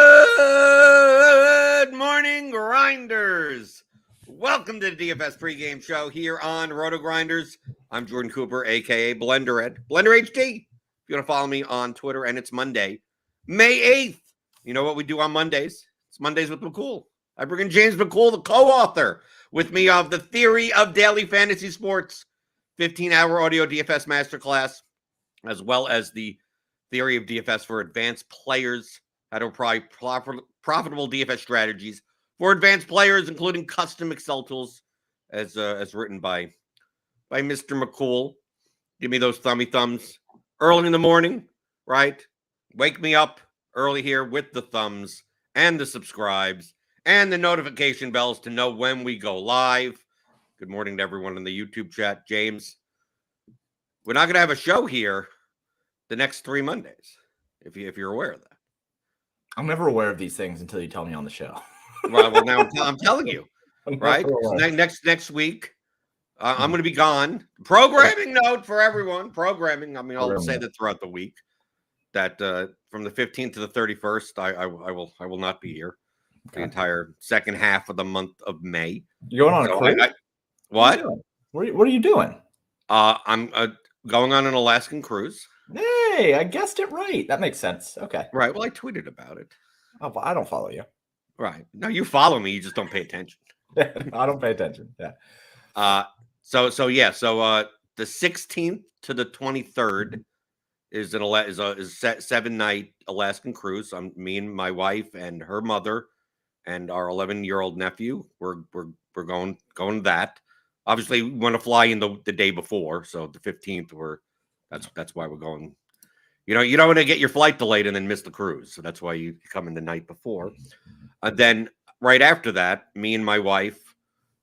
Good morning, Grinders. Welcome to the DFS pregame show here on RotoGrinders. I'm Jordan Cooper, a.k.a. Blender at Blender HD. If you want to follow me on Twitter, and it's Monday, May 8th. You know what we do on Mondays? It's Mondays with McCool. I bring in James McCool, the co-author, with me of The Theory of Daily Fantasy Sports, 15-hour audio DFS Masterclass, as well as the Theory of DFS for Advanced Players, how to apply profitable DFS strategies for advanced players, including custom Excel tools, as written by Mr. McCool. Give me those thummy thumbs early in the morning, right? Wake me up early here with the thumbs and the subscribes and the notification bells to know when we go live. Good morning to everyone in the YouTube chat. James, we're not going to have a show here the next 3 Mondays, if you're aware of that. I'm never aware of these things until you tell me on the show. Well, now I'm telling you, right? Next week, I'm going to be gone. Programming note for everyone. Programming. I mean, I'll say that throughout the week. That from the 15th to the 31st, I will not be here. Okay. The entire second half of the month of May. You're going on a cruise? What? What are you doing? I'm going on an Alaskan cruise. Hey, I guessed it right. That makes sense. Okay. Right. Well, I tweeted about it. Oh, I don't follow you. Right. No, you follow me. You just don't pay attention. I don't pay attention. Yeah. So the 16th to the 23rd is a 7-night Alaskan cruise. Me and my wife and her mother and our 11-year-old nephew. We're going to that. Obviously, we want to fly in the day before, so the 15th that's why we're going. You know, you don't want to get your flight delayed and then miss the cruise. So that's why you come in the night before. Then right after that, me and my wife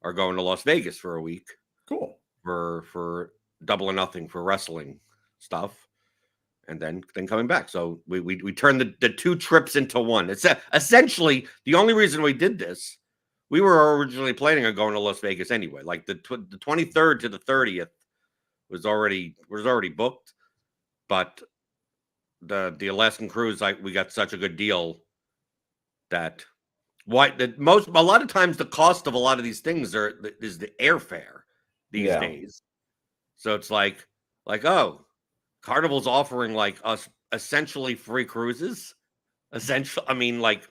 are going to Las Vegas for a week. Cool. For Double or Nothing for wrestling stuff. And then coming back. So we turned the two trips into one. It's essentially the only reason we did this. We were originally planning on going to Las Vegas anyway. Like the 23rd to the 30th was already booked, but the Alaskan cruise, we got such a good deal that a lot of times the cost of a lot of these things is the airfare these days. So it's like Carnival's offering like us essentially free cruises. Essentially, I mean like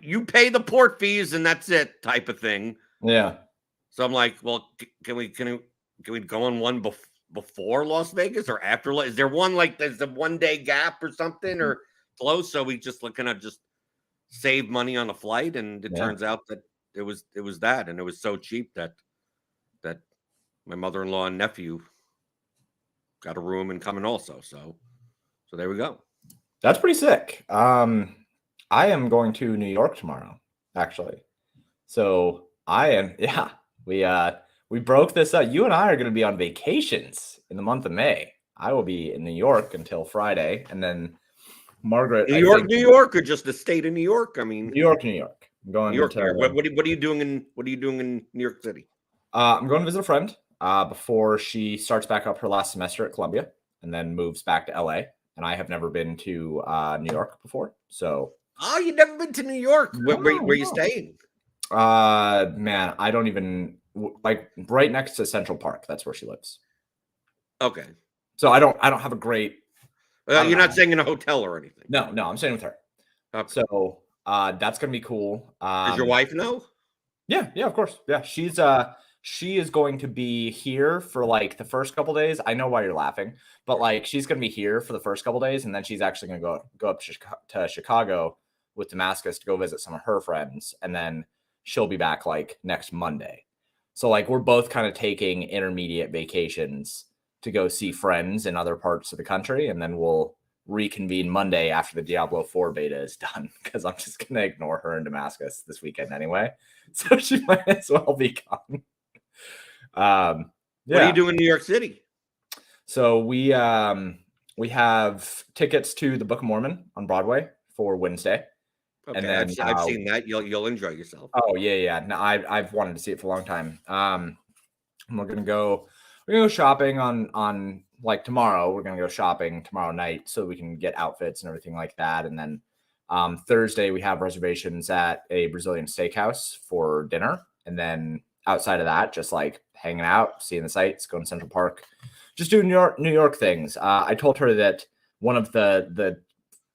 you pay the port fees and that's it type of thing. Yeah. So I'm like, well, can we go on one before Las Vegas or after? Is there one there's a 1 day gap or something or close? So we just kind of just save money on a flight, and it turns out that it was that, and it was so cheap that my mother-in-law and nephew got a room and coming also. So there we go. That's pretty sick. I am going to New York tomorrow, actually. So I am. Yeah, we broke this up. You and I are going to be on vacations in the month of May. I will be in New York until Friday, and then Margaret. New York, or just the state of New York? I mean, New York. I'm going. New York. What are you doing in New York City? I'm going to visit a friend before she starts back up her last semester at Columbia, and then moves back to LA. And I have never been to New York before, so. Oh, you've never been to New York? Where are you staying? Man, I don't even right next to Central Park. That's where she lives. Okay. So I don't have a great. You're not staying in a hotel or anything. No, I'm staying with her. Okay. So that's gonna be cool. Does your wife know? Yeah, of course. Yeah, she is going to be here for the first couple days. I know why you're laughing, but she's gonna be here for the first couple days, and then she's actually gonna go up to Chicago with Damascus to go visit some of her friends, and then she'll be back next Monday. So we're both kind of taking intermediate vacations to go see friends in other parts of the country, and then we'll reconvene Monday after the Diablo 4 beta is done, because I'm just gonna ignore her in Damascus this weekend anyway. So she might as well be gone. What are you doing in New York City? So we have tickets to the Book of Mormon on Broadway for Wednesday. Okay, and then I've seen that. You'll enjoy yourself. Oh yeah. No, I've wanted to see it for a long time. We're gonna go shopping on tomorrow. We're gonna go shopping tomorrow night so we can get outfits and everything like that, and then Thursday, we have reservations at a Brazilian steakhouse for dinner. And then outside of that, just like hanging out, seeing the sights, going to Central Park, just doing New York things. I told her that one of the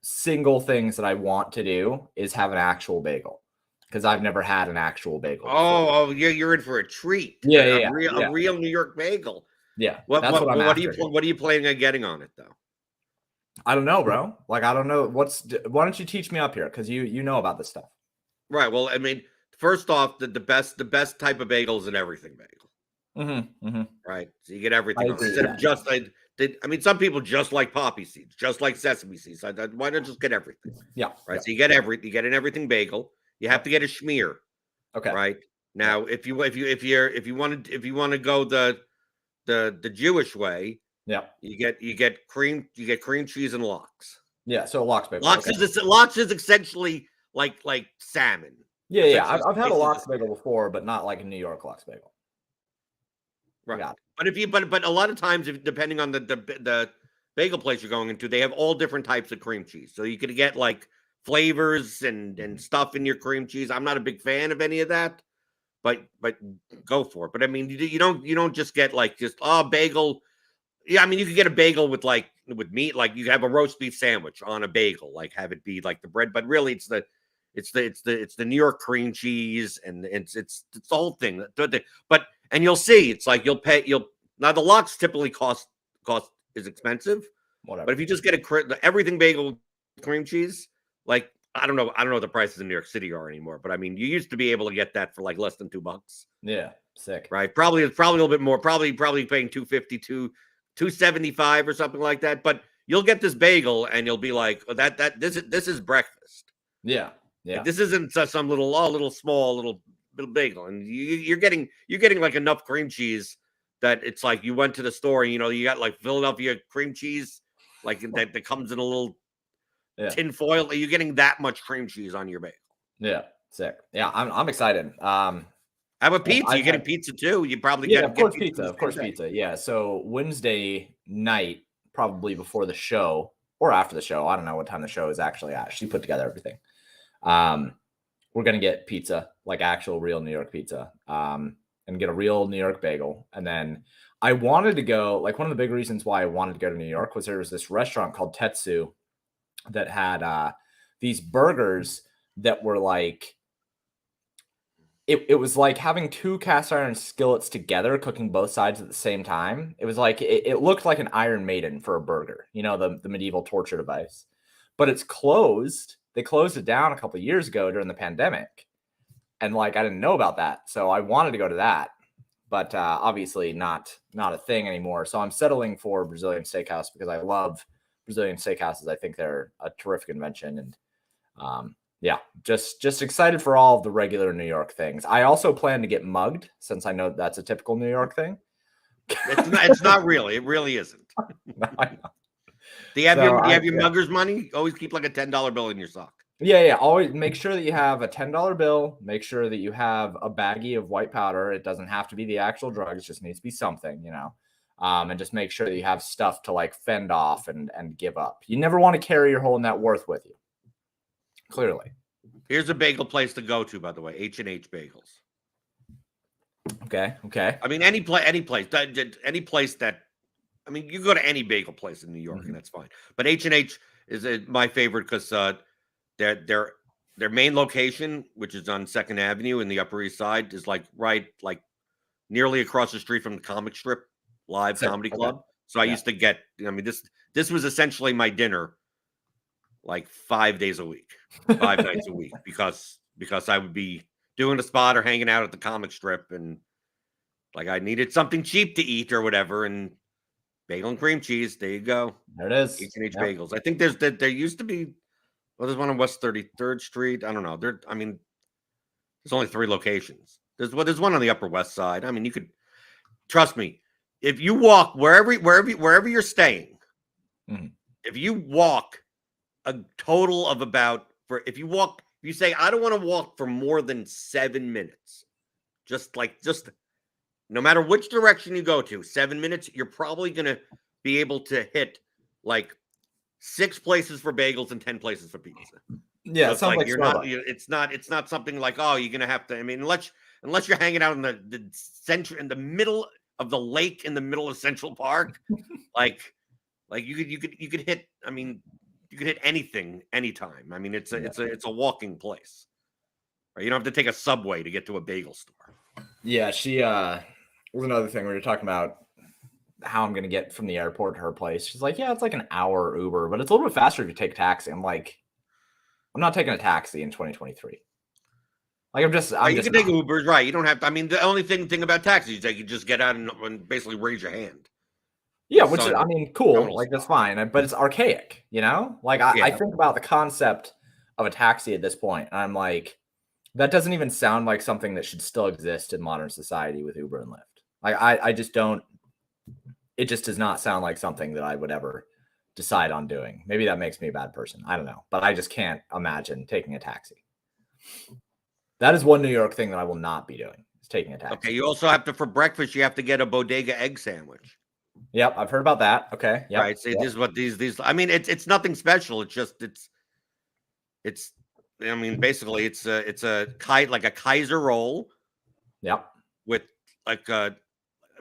single things that I want to do is have an actual bagel, because I've never had an actual bagel before. Oh, you're in for a treat. Yeah, a real New York bagel. Yeah. What are you planning on getting on it though? I don't know, bro. Like, I don't know. Why don't you teach me up here? Because you know about this stuff. Right. Well, I mean, first off, the best type of bagel is an everything bagel. Right. So you get everything on it. Instead of just I mean, some people just like poppy seeds, just like sesame seeds. Why not just get everything? Yeah. Right. Yeah. So you get an everything bagel. You have to get a schmear. Okay. Right. Now, if you want to go the Jewish way, yeah, you get cream cheese and lox. Yeah. So lox bagel. Lox is essentially like salmon. Yeah. Yeah. I've had a lox bagel before, but not like a New York lox bagel. Right. Yeah. But a lot of times, depending on the bagel place you're going into, they have all different types of cream cheese. So you could get like flavors and stuff in your cream cheese. I'm not a big fan of any of that, but go for it. But I mean, you don't just get like just bagel. Yeah, I mean, you could get a bagel with meat, like you have a roast beef sandwich on a bagel, like have it be like the bread, but really it's the New York cream cheese, and it's the whole thing. But you'll see, it's like now the lox typically cost is expensive. Whatever. But if you just get everything bagel cream cheese, like I don't know what the prices in New York City are anymore, but I mean, you used to be able to get that for like less than $2. Yeah, sick. Right? Probably a little bit more. Probably paying $2.50 $2.75 or something like that. But you'll get this bagel and you'll be like, oh, this is breakfast. Yeah. Yeah. Like, this isn't some little small bagel, and you're getting like enough cream cheese that it's like you went to the store, and you got like Philadelphia cream cheese, like that comes in a little tin foil. You're getting that much cream cheese on your bagel. Yeah, sick. Yeah, I'm excited. How about pizza? You're getting pizza too. You probably get pizza. Of course, pizza. Yeah. So Wednesday night, probably before the show or after the show, I don't know what time the show is actually at. She put together everything. We're gonna get pizza, like actual real New York pizza, and get a real New York bagel. And then I wanted to go, like, one of the big reasons why I wanted to go to New York was there was this restaurant called Tetsu that had these burgers that were like, it was like having two cast iron skillets together cooking both sides at the same time. It was like it looked like an Iron Maiden for a burger, the medieval torture device, but it's closed. They closed it down a couple of years ago during the pandemic, and like I didn't know about that, so I wanted to go to that, but obviously not a thing anymore. So I'm settling for Brazilian Steakhouse because I love Brazilian steakhouses. I think they're a terrific invention, and yeah, just excited for all of the regular New York things. I also plan to get mugged, since I know that's a typical New York thing. It's not really. It really isn't. I know. Do you have your mugger's money? Always keep like a $10 bill in your sock. Yeah. Always make sure that you have a $10 bill. Make sure that you have a baggie of white powder. It doesn't have to be the actual drug. It just needs to be something, and just make sure that you have stuff to like fend off and give up. You never want to carry your whole net worth with you. Clearly. Here's a bagel place to go to, by the way, H&H Bagels. Okay. I mean, any place that, I mean, you go to any bagel place in New York, and that's fine. But H&H is my favorite because their main location, which is on 2nd Avenue in the Upper East Side, is like nearly across the street from the comic strip live comedy club. So I used to get, I mean, this was essentially my dinner like 5 days a week, 5 nights a week, because I would be doing a spot or hanging out at the comic strip, and like I needed something cheap to eat or whatever, and bagel and cream cheese. There you go. There it is. H&H Bagels. I think there used to be, there's one on West 33rd Street. I don't know. There's only 3 locations. There's one on the Upper West Side. I mean, you could trust me. If you walk wherever you're staying, if you walk a total of if you say, I don't want to walk for more than 7 minutes, just no matter which direction you go to, 7 minutes, you're probably going to be able to hit like 6 places for bagels and 10 places for pizza. Yeah, So it it's sounds like like you're not. Starbucks. It's not something like, oh, you're gonna have to. I mean, unless you're hanging out in the center in the middle of the lake in the middle of Central Park, like you could hit. I mean, you could hit anything anytime. I mean, it's a walking place. Right? You don't have to take a subway to get to a bagel store. Yeah, she was another thing we were talking about how I'm gonna get from the airport to her place. She's like, yeah, it's like an hour Uber, but it's a little bit faster if you take a taxi. I'm like, I'm not taking a taxi in 2023. Like I'm Right, just you can take Ubers, right? You don't have to. I mean, the only thing about taxis is that you just get out and basically raise your hand. yeah, It's which telling I you mean, cool, terminal like that's stop. fine, but it's archaic, you know? Like I Yeah, think about the concept of a taxi at this point, and I'm like, that doesn't even sound like something that should still exist in modern society with Uber and Lyft. Like I just don't. It just does not sound like something that I would ever decide on doing. Maybe that makes me a bad person. I don't know, but I just can't imagine taking a taxi. That is one New York thing that I will not be doing. Is taking a taxi. Okay, you also have to, for breakfast, you have to get a bodega egg sandwich. Yep, I've heard about that. Okay, yep. Right. See, this is what these. I mean, it's nothing special. It's just it's. I mean, basically, it's a like a Kaiser roll. Yep. With like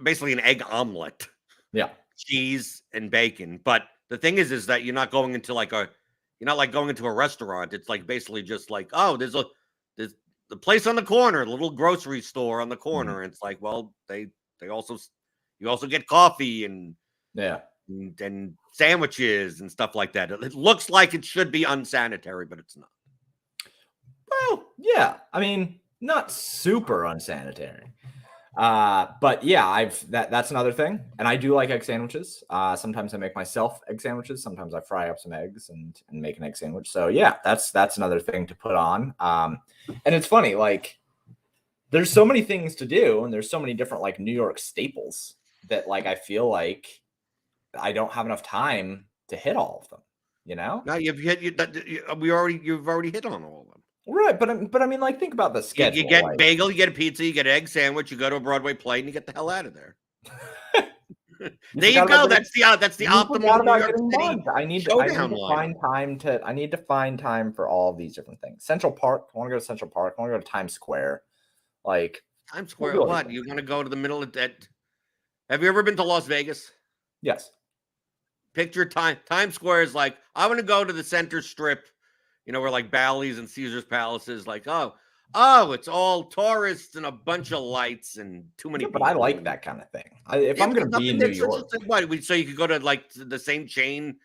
basically an egg omelet. Yeah. Cheese and bacon. But the thing is that you're not going into you're not like going into a restaurant. It's like basically just like, oh, there's the place on the corner, the little grocery store on the corner. And it's like, well, you also get coffee and and sandwiches and stuff like that. It looks like it should be unsanitary, but it's not. Well, yeah. I mean, not super unsanitary. But yeah, that's another thing. And I do like egg sandwiches. Sometimes I make myself egg sandwiches. Sometimes I fry up some eggs and make an egg sandwich. So yeah, that's another thing to put on. And it's funny, like there's so many things to do, and there's so many different like New York staples that like I feel like I don't have enough time to hit all of them, you know? No, you've already hit on all of them. Right, but I mean, like, think about the schedule. You get bagel, you get a pizza, you get an egg sandwich, you go to a Broadway play, and you get the hell out of there. There you go. That's the optimal New York City I need to find time for all of these different things. Central Park. I want to go to Central Park. I want to go to Times Square. Like Times Square. What? You want to go to the middle of that? Have you ever been to Las Vegas? Yes. Picture Times Square is like, I want to go to the center strip, where like Bally's and Caesar's Palace is like, oh, it's all tourists and a bunch of lights and too many people. But I like that kind of thing. If I'm going to be in New York. So you could go to like the same chain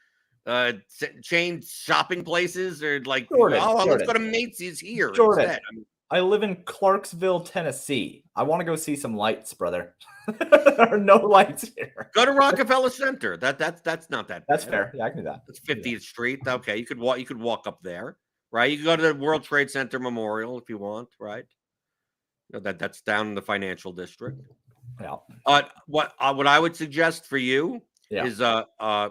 shopping places or like, let's go to Macy's here instead. I live in Clarksville, Tennessee. I want to go see some lights, brother. There are no lights here. Go to Rockefeller Center. That's not that bad. That's fair. Yeah, I can do that. It's 50th Street. Okay, you could walk up there, right? You could go to the World Trade Center Memorial if you want, right? That's down in the financial district. Yeah. What I would suggest for you is I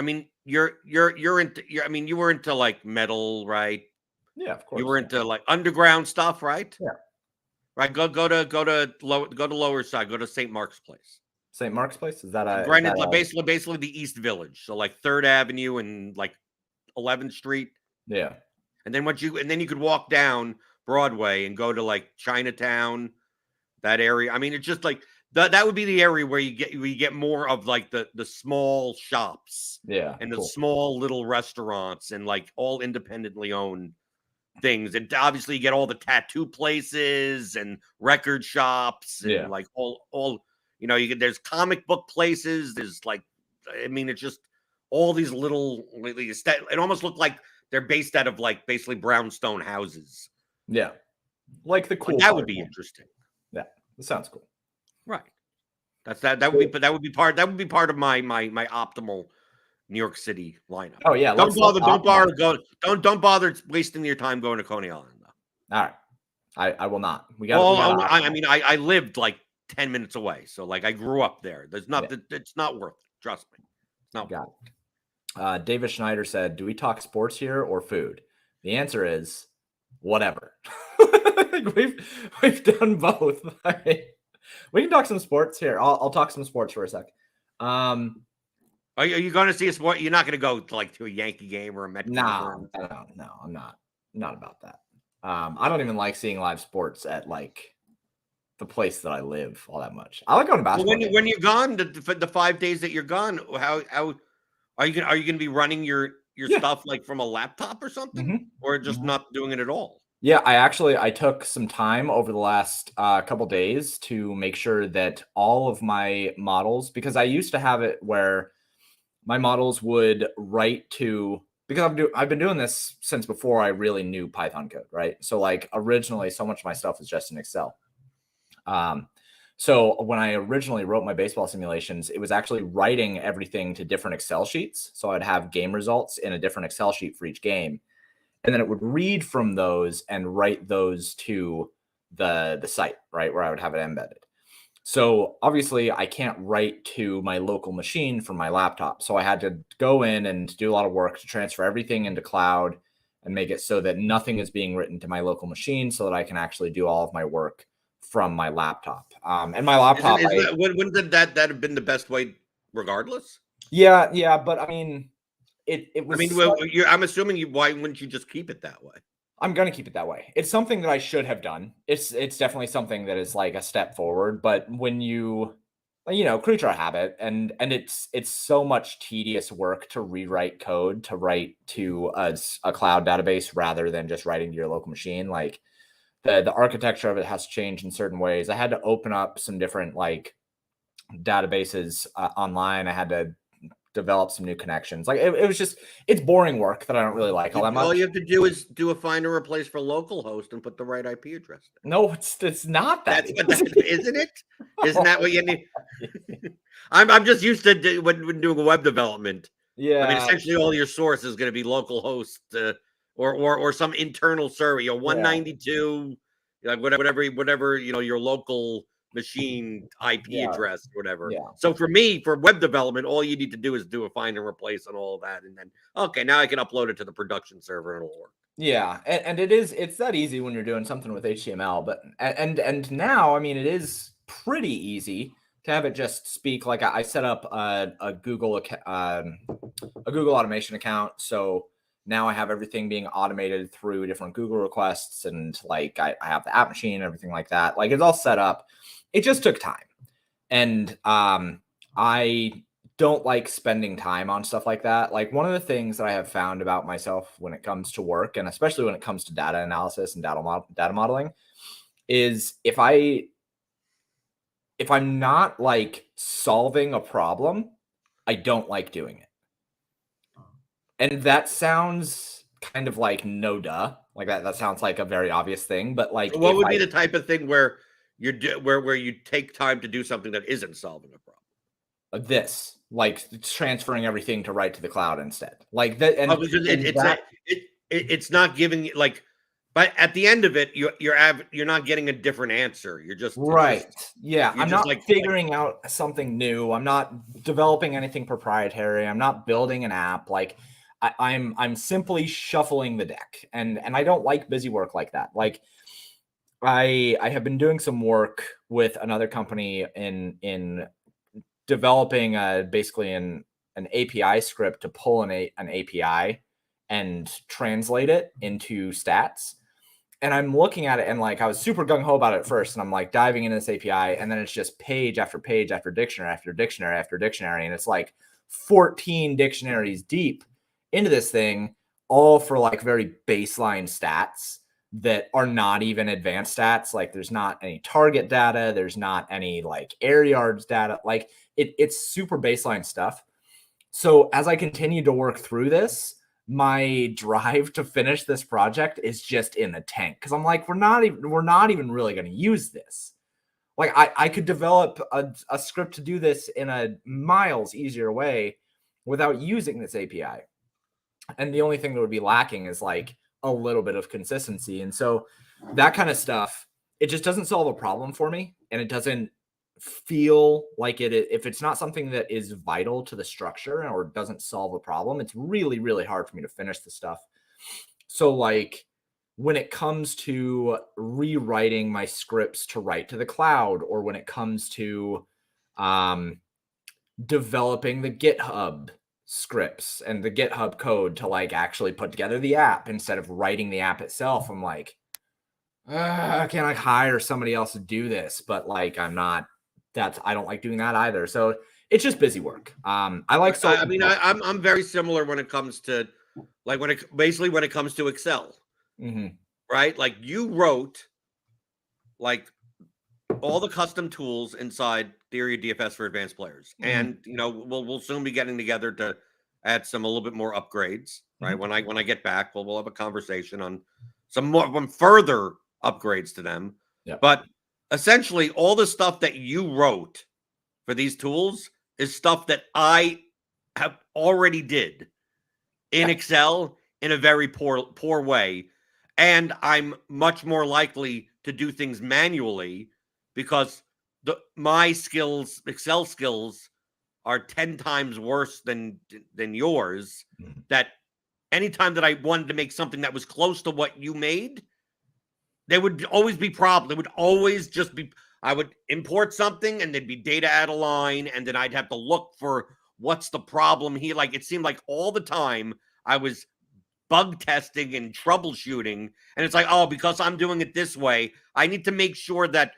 mean, you were into like metal, right? Yeah, of course. You were into like underground stuff, right? Yeah. Right. Go to Lower Side. Go to St. Mark's Place. St. Mark's Place? Is that a basically the East Village? So like 3rd Avenue and like 11th Street. Yeah. And then you could walk down Broadway and go to like Chinatown, that area. I mean, it's just like that would be the area where you get more of like the small shops. Yeah. And the small little restaurants and like all independently owned things. And obviously you get all the tattoo places and record shops and like all there's comic book places. There's like, I mean, it's just all these little, it almost looked like they're based out of like basically brownstone houses. Yeah. Like the cool. That would be interesting. Yeah. That sounds cool. Right. That would be part of my optimal New York City lineup. Oh yeah. Don't bother wasting your time going to Coney Island though. All right. I will not. I lived like 10 minutes away. So like I grew up there. It's not worth it. Trust me. It's not worth it. David Schneider said, do we talk sports here or food? The answer is whatever. we've done both. We can talk some sports here. I'll talk some sports for a sec. Are you going to see a sport? You're not going to go to a Yankee game or a Met game? No, I'm not about that. I don't even like seeing live sports at like the place that I live all that much. I like going to basketball games. When you're gone, the 5 days that you're gone, how are you going to be running your stuff like from a laptop or something, or just not doing it at all? Yeah, I took some time over the last couple days to make sure that all of my models, because I used to have it where my models would write to, because I've been doing this since before I really knew Python code, right? So like originally, so much of my stuff was just in Excel. So when I originally wrote my baseball simulations, it was actually writing everything to different Excel sheets. So I'd have game results in a different Excel sheet for each game. And then it would read from those and write those to the site, right, where I would have it embedded. So obviously I can't write to my local machine from my laptop. So I had to go in and do a lot of work to transfer everything into cloud and make it so that nothing is being written to my local machine so that I can actually do all of my work from my laptop. And my laptop. Wouldn't that have been the best way regardless? Yeah. But I mean, it was. I mean, I'm assuming why wouldn't you just keep it that way? I'm going to keep it that way. It's something that I should have done. It's definitely something that is like a step forward. But when you creature of habit, and it's so much tedious work to rewrite code to write to a cloud database rather than just writing to your local machine. Like the architecture of it has changed in certain ways. I had to open up some different like databases online. I had to develop some new connections. Like it was just, it's boring work that I don't really like all that much. All you have to do is do a find and replace for localhost and put the right IP address there. No, it's not that. Isn't it? Isn't that what you need? I'm just used to when doing web development. Yeah. I mean, essentially all your source is going to be localhost or some internal server, 192, like whatever, your local machine IP address or whatever. So for me, for web development, all you need to do is do a find and replace and all of that. And then, okay, now I can upload it to the production server and it'll work. Yeah. And it's that easy when you're doing something with HTML, but, and now, I mean, it is pretty easy to have it just speak. Like I set up a Google automation account. So now I have everything being automated through different Google requests. And like, I have the app machine and everything like that. Like it's all set up. It just took time. And I don't like spending time on stuff like that. Like one of the things that I have found about myself when it comes to work, and especially when it comes to data analysis and data modeling, is if I'm not like solving a problem, I don't like doing it. And that sounds kind of like no duh. Like that sounds like a very obvious thing, but like what would be the type of thing where where you take time to do something that isn't solving a problem? This, like transferring everything to write to the cloud instead, like that. And it's not giving you like, but at the end of it, you're not getting a different answer. You're just right. I'm not like figuring out something new. I'm not developing anything proprietary. I'm not building an app. Like I'm simply shuffling the deck, and I don't like busy work like that. Like I have been doing some work with another company in developing basically an API script to pull an API and translate it into stats. And I'm looking at it and like I was super gung-ho about it at first, and I'm like diving into this API, and then it's just page after page after dictionary after dictionary after dictionary, and it's like 14 dictionaries deep into this thing, all for like very baseline stats that are not even advanced stats. Like there's not any target data, there's not any like air yards data. Like it's super baseline stuff. So as I continue to work through this, my drive to finish this project is just in the tank, because I'm like, we're not even really going to use this. Like I could develop a script to do this in a miles easier way without using this API. And the only thing that would be lacking is like a little bit of consistency. And so that kind of stuff, it just doesn't solve a problem for me. And it doesn't feel like it, if it's not something that is vital to the structure or doesn't solve a problem, it's really, really hard for me to finish the stuff. So like when it comes to rewriting my scripts to write to the cloud, or when it comes to developing the GitHub scripts and the GitHub code to like actually put together the app instead of writing the app itself. I'm like, I can't like hire somebody else to do this, but like I don't like doing that either. So it's just busy work. I like I'm very similar when it comes to like when it comes to Excel. Right? Like you wrote like all the custom tools inside Theory of DFS for advanced players. And we'll soon be getting together to add a little bit more upgrades, right? When I get back, we'll have a conversation on some further upgrades to them. But essentially all the stuff that you wrote for these tools is stuff that I have already did in Excel in a very poor way. And I'm much more likely to do things manually because my Excel skills are 10 times worse than yours. That anytime that I wanted to make something that was close to what you made, there would always be problems. There would always just be, I would import something and there'd be data out of line, and then I'd have to look for what's the problem here. Like it seemed like all the time I was bug testing and troubleshooting, and it's like, oh, because I'm doing it this way, I need to make sure that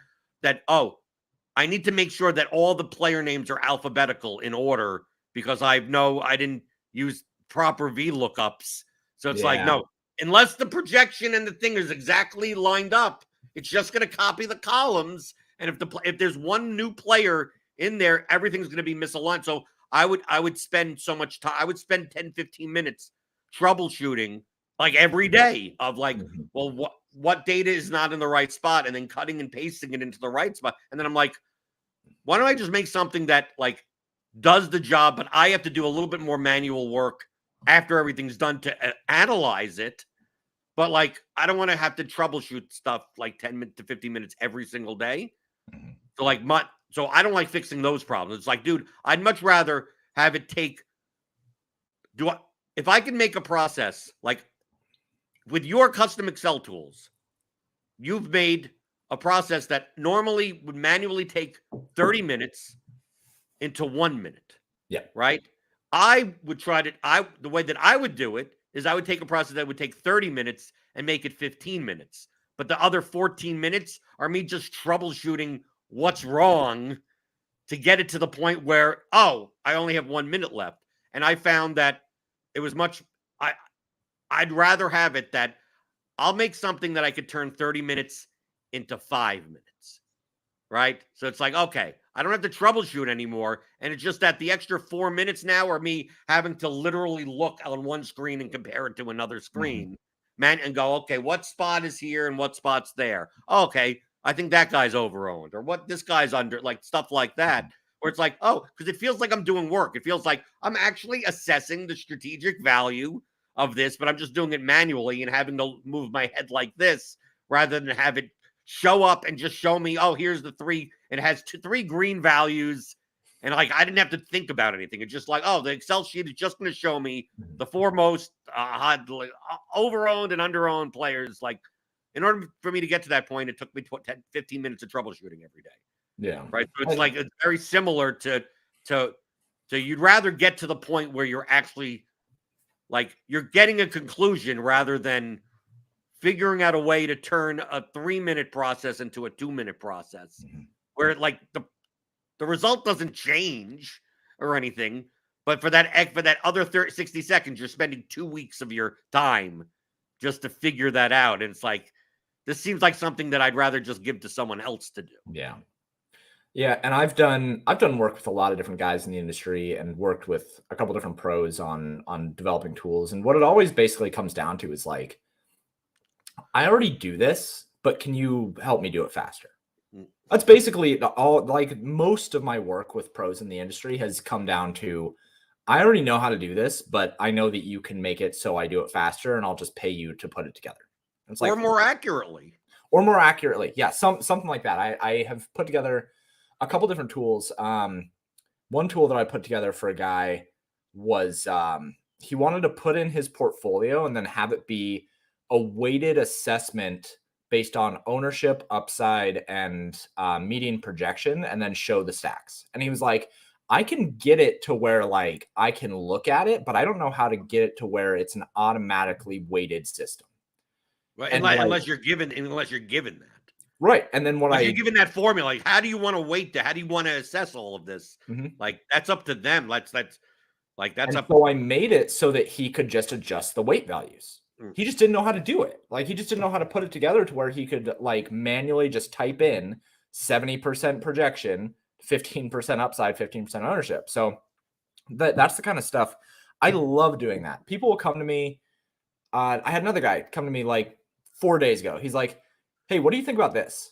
I need to make sure that all the player names are alphabetical in order because I didn't use proper VLOOKUPs. So it's like, no, unless the projection and the thing is exactly lined up, it's just going to copy the columns. And if there's one new player in there, everything's going to be misaligned. So I would spend so much time. I would spend 10, 15 minutes troubleshooting like every day of like, well, what data is not in the right spot, and then cutting and pasting it into the right spot. And then I'm like, why don't I just make something that like does the job, but I have to do a little bit more manual work after everything's done to analyze it. But like, I don't want to have to troubleshoot stuff like 10 to 15 minutes every single day. So like so I don't like fixing those problems. It's like, dude, I'd much rather have it take, if I can make a process like with your custom Excel tools, you've made a process that normally would manually take 30 minutes into 1 minute. Yeah. Right. I would the way that I would do it is I would take a process that would take 30 minutes and make it 15 minutes. But the other 14 minutes are me just troubleshooting what's wrong to get it to the point where, I only have 1 minute left. And I found that it was I'd rather have it that I'll make something that I could turn 30 minutes into 5 minutes, right? So it's like, okay, I don't have to troubleshoot anymore. And it's just that the extra 4 minutes now are me having to literally look on one screen and compare it to another screen, and go, okay, what spot is here and what spot's there? Oh, okay, I think that guy's over-owned, or what this guy's under, like stuff like that. Where it's like, because it feels like I'm doing work. It feels like I'm actually assessing the strategic value of this, but I'm just doing it manually and having to move my head like this rather than have it show up and just show me, here's the three. It has 3 green values. And like, I didn't have to think about anything. It's just like, the Excel sheet is just going to show me the 4 most over-owned and under-owned players. Like, in order for me to get to that point, it took me 10, 15 minutes of troubleshooting every day. Yeah. Right. So it's like, it's very similar to you'd rather get to the point where you're actually like, you're getting a conclusion rather than figuring out a way to turn a 3-minute process into a 2-minute process where like the result doesn't change or anything. But for that other 60 seconds, you're spending 2 weeks of your time just to figure that out. And it's like, this seems like something that I'd rather just give to someone else to do. Yeah. Yeah, and I've done work with a lot of different guys in the industry and worked with a couple different pros on developing tools. And what it always basically comes down to is like, I already do this, but can you help me do it faster? That's basically all. Like, most of my work with pros in the industry has come down to, I already know how to do this, but I know that you can make it so I do it faster, and I'll just pay you to put it together. It's like, or more accurately. Yeah, something like that. I have put together a couple different tools. One tool that I put together for a guy was he wanted to put in his portfolio and then have it be a weighted assessment based on ownership, upside, and median projection, and then show the stacks. And he was like, I can get it to where like I can look at it, but I don't know how to get it to where it's an automatically weighted system. Right, And unless you're given that. Right. And then you're given that formula, like how do you want to weight that? How do you want to assess all of this? Like that's up to them. That's up. So I made it so that he could just adjust the weight values. He just didn't know how to do it. Like he just didn't know how to put it together to where he could like manually just type in 70% projection, 15% upside, 15% ownership. So that's the kind of stuff I love doing that. People will come to me. I had another guy come to me like 4 days ago. He's like, hey, what do you think about this?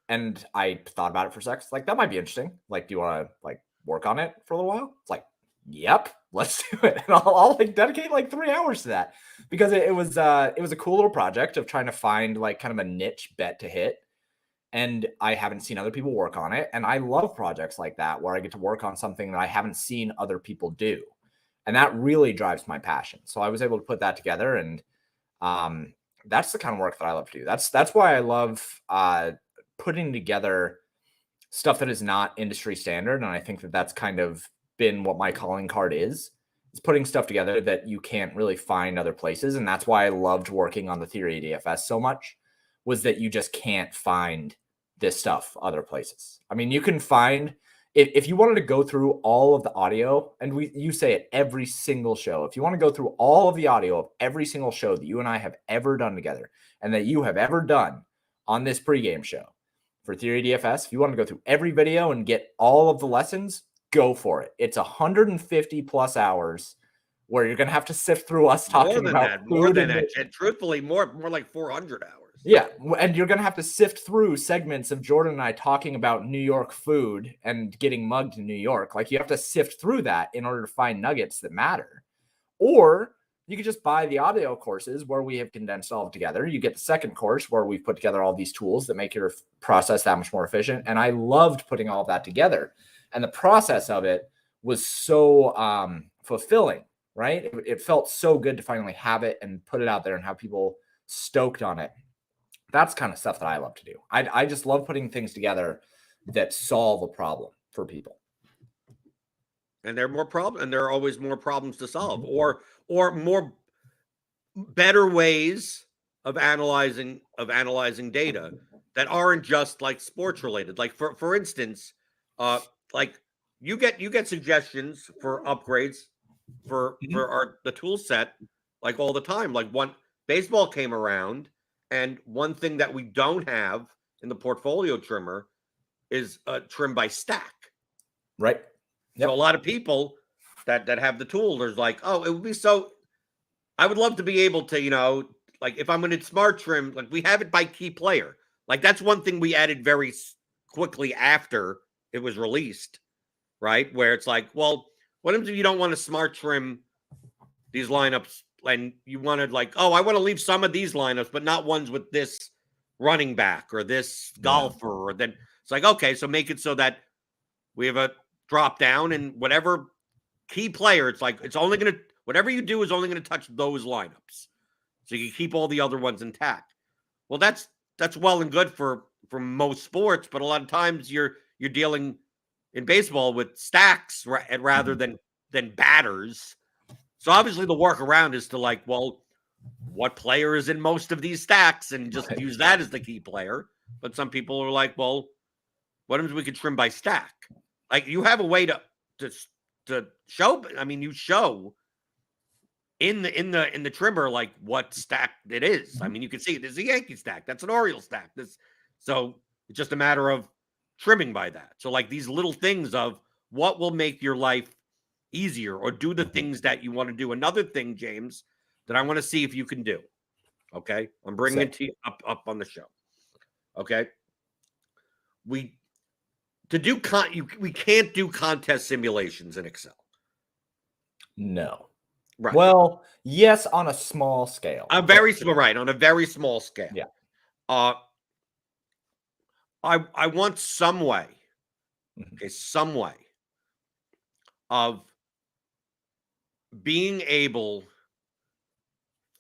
And I thought about it for a sec. Like, that might be interesting. Like, do you want to like work on it for a little while? It's like, yep, let's do it. And I'll like dedicate like 3 hours to that because it was a cool little project of trying to find like kind of a niche bet to hit. And I haven't seen other people work on it. And I love projects like that where I get to work on something that I haven't seen other people do. And that really drives my passion. So I was able to put that together, and that's the kind of work that I love to do. That's why I love putting together stuff that is not industry standard. And I think that that's kind of been what my calling card is putting stuff together that you can't really find other places. And that's why I loved working on the Theory DFS so much, was that you just can't find this stuff other places. I mean, you can find, if you wanted to go through all of the audio, and you say it every single show, if you want to go through all of the audio of every single show that you and I have ever done together and that you have ever done on this pregame show for Theory DFS, if you want to go through every video and get all of the lessons, go for it. It's 150 plus hours where you're going to have to sift through us talking about more than that. And truthfully, more like 400 hours. Yeah, and you're going to have to sift through segments of Jordan and I talking about New York food and getting mugged in New York. Like, you have to sift through that in order to find nuggets that matter. Or you could just buy the audio courses where we have condensed all together. You get the second course where we've put together all these tools that make your process that much more efficient. And I loved putting all of that together. And the process of it was so fulfilling, right? It felt so good to finally have it and put it out there and have people stoked on it. That's kind of stuff that I love to do. I just love putting things together that solve a problem for people. And there are always more problems to solve, or more better ways of analyzing data that aren't just like sports related. Like for instance, like you get suggestions for upgrades for the tool set like all the time. Like baseball came around. And one thing that we don't have in the portfolio trimmer is a trim by stack. Right. Yep. So a lot of people that have the tool, there's like, oh, it would be so. I would love to be able to, like if I'm going to smart trim, like we have it by key player. Like that's one thing we added very quickly after it was released, right? Where it's like, well, what if you don't want to smart trim these lineups? And you wanted like, oh, I want to leave some of these lineups, but not ones with this running back or this golfer. Or then it's like, okay, so make it so that we have a drop down and whatever key player, it's like, it's only going to, whatever you do is only going to touch those lineups. So you can keep all the other ones intact. Well, that's well and good for most sports, but a lot of times you're dealing in baseball with stacks rather than batters. So obviously the workaround is to like, well, what player is in most of these stacks and just use that as the key player. But some people are like, well, what if we could trim by stack? Like you have a way to show. I mean, you show in the trimmer like what stack it is. I mean, you can see there's a Yankee stack. That's an Oriole stack. So it's just a matter of trimming by that. So like these little things of what will make your life easier or do the things that you want to do. Another thing, James, that I want to see if you can do. Okay. I'm bringing it to you up on the show. Okay. We can't do contest simulations in Excel. No. Right. Well, yes, on a small scale. On a very small scale. Yeah. I want some way. Okay, some way of being able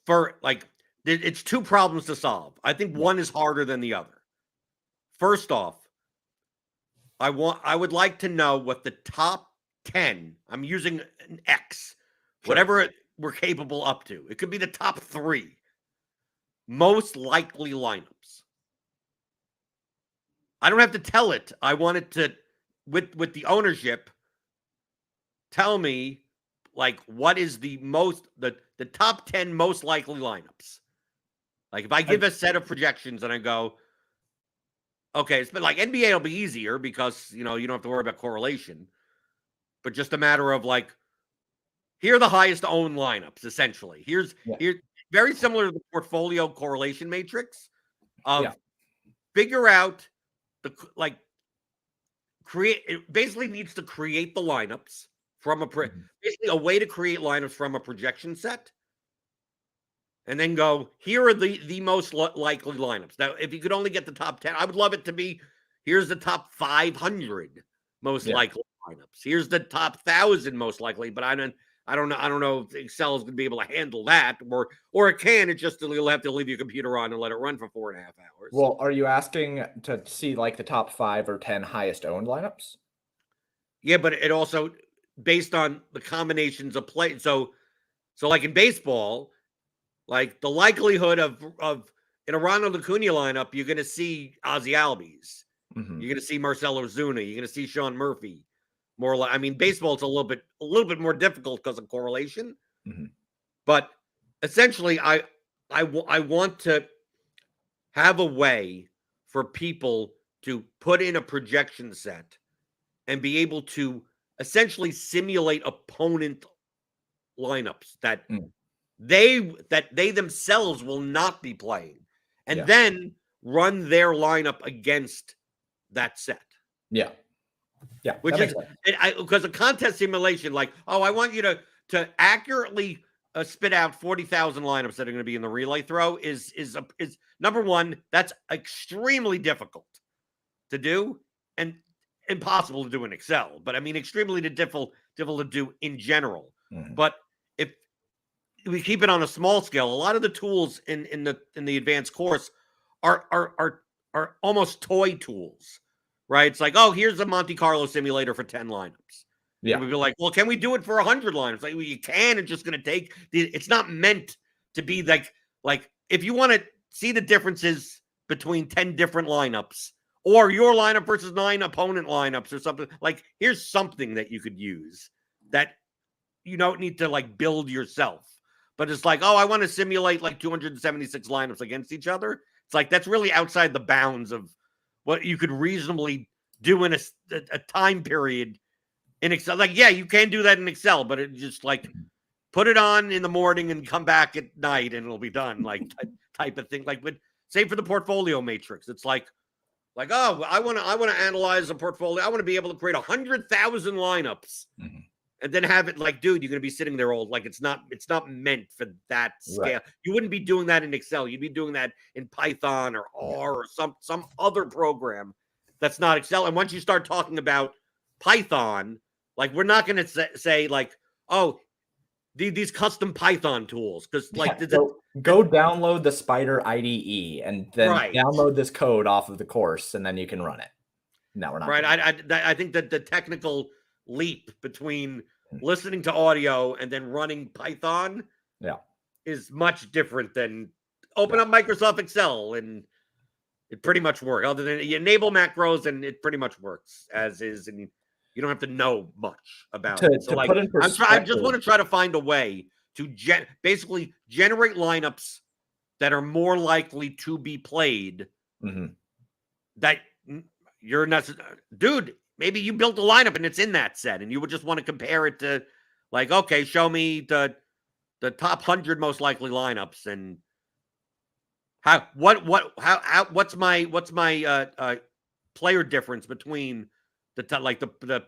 for like it's two problems to solve. I think one is harder than the other. First off, I would like to know what the top 10, I'm using an X, Sure. whatever we're capable up to. It could be the top 3 most likely lineups. I don't have to tell it. I want it to, with the ownership, tell me like what is the top 10 most likely lineups. Like if I give a set of projections and I go, okay, it's been like NBA will be easier because you don't have to worry about correlation, but just a matter of like, here are the highest owned lineups. Essentially, here's very similar to the portfolio correlation matrix of figure out it basically needs to create the lineups from basically a way to create lineups from a projection set, and then go, here are the most likely lineups. Now, if you could only get the top 10, I would love it to be, here's the top 500 most likely lineups. Here's the top 1,000 most likely, but I don't know if Excel is going to be able to handle that, or it can. It just you'll have to leave your computer on and let it run for 4.5 hours. Well, are you asking to see like the top 5 or 10 highest owned lineups? Yeah, but it also based on the combinations of play. So like in baseball, like the likelihood of in a Ronald Acuna lineup, you're going to see Ozzie Albies. Mm-hmm. You're going to see Marcell Ozuna. You're going to see Sean Murphy. More like, I mean, baseball is a little bit more difficult because of correlation. Mm-hmm. But essentially, I want to have a way for people to put in a projection set and be able to essentially simulate opponent lineups that they themselves will not be playing, and then run their lineup against that set. Yeah. Which is because a contest simulation, like, I want you to accurately spit out 40,000 lineups that are going to be in the relay throw is number one. That's extremely difficult to do and impossible to do in Excel. But I mean, extremely difficult to do in general. Mm-hmm. But if we keep it on a small scale, a lot of the tools in the advanced course are almost toy tools. Right? It's like, here's a Monte Carlo simulator for 10 lineups. Yeah. And we'd be like, well, can we do it for 100 lineups? Like, well, you can. It's just going to take. It's not meant to be like if you want to see the differences between 10 different lineups or your lineup versus 9 opponent lineups or something, like, here's something that you could use that you don't need to like build yourself. But it's like, I want to simulate like 276 lineups against each other. It's like, that's really outside the bounds of what you could reasonably do in a time period in Excel. Like, yeah, you can do that in Excel, but it just like put it on in the morning and come back at night and it'll be done. Like type of thing. Like, but say for the portfolio matrix, it's like, I want to analyze a portfolio. I want to be able to create 100,000 lineups and then have it like, dude, you're going to be sitting there all like, it's not meant for that scale. Right. You wouldn't be doing that in Excel. You'd be doing that in Python or R or some other program that's not Excel. And once you start talking about Python, like, we're not going to say like, these custom Python tools. Cause like, go download the Spider IDE and then download this code off of the course and then you can run it. No, we're not. Right. I think that the technical leap between listening to audio and then running Python is much different than open up Microsoft Excel and it pretty much works. Other than you enable macros and it pretty much works as is, and you don't have to know much about it. So like, I just want to try to find a way to basically generate lineups that are more likely to be played. That you're not, dude. Maybe you built a lineup and it's in that set and you would just want to compare it to like, okay, show me the top 100 most likely lineups and what's my player difference between the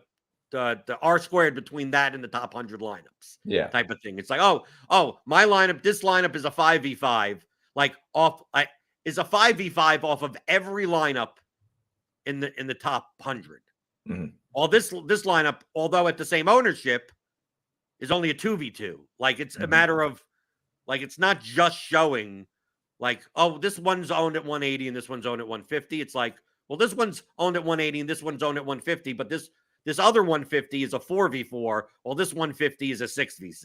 R squared between that and the top 100 lineups type of thing. It's like, my lineup, this lineup is a 5v5, like is a 5v5 off of every lineup in the top 100. All this lineup, although at the same ownership, is only a 2v2. Like, it's a matter of like, it's not just showing like, this one's owned at 180 and this one's owned at 150. It's like, well, this one's owned at 180 and this one's owned at 150, but this this other 150 is a 4v4. Well, this 150 is a 6v6.